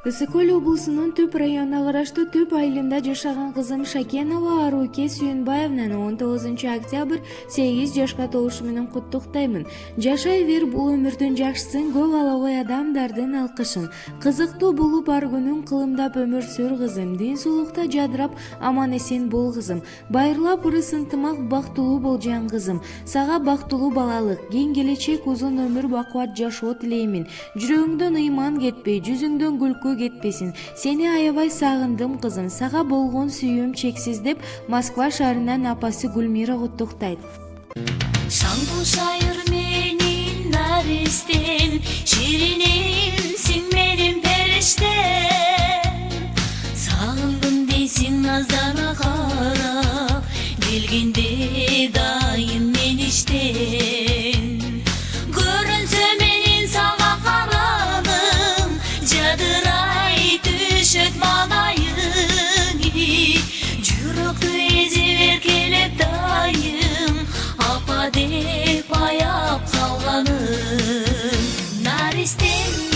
Ысык-Көл облусунун Түп районуна караштуу Түп айылында жашаган кызым Шакенова Аруке Сүйүнбаевнаны 19 октябрь 8 жашка толушу менен куттуктаймын. Жашай бер, бул өмүрдүн жакшысын, көп алабай адамдардын алкышын. Кызыктуу болуп ар күнүң кылымдап өмүр сүр кызым. Дин сулукта жадырап аман эсен бол кызым. Байырлап ырыс ынтымак бактылуу болжан кызым. Сага бактылуу балалык, кең келечек, узун өмүр, бакубат жашоо тилеймин. Жүрөгүңдөн ыйман кетпей, жүзүңдөн күлкү кетпесин. Сени аябай сагындым кызым. Сага болгон сүйүүм чексиз деп Москва шаарынан апасы Гүлмира куттуктайт. Шаңдуу шайыр менин наристем, ширинемсиң менин периштем. Сагындым дейсиң наздана карап, келгенде дайым мен иштен. Көрүнсө менин сага карадым, жадырай түшөт малайың. Жүрөктү эзип эркелеп дайым, апа деп аяп калганым. Наристем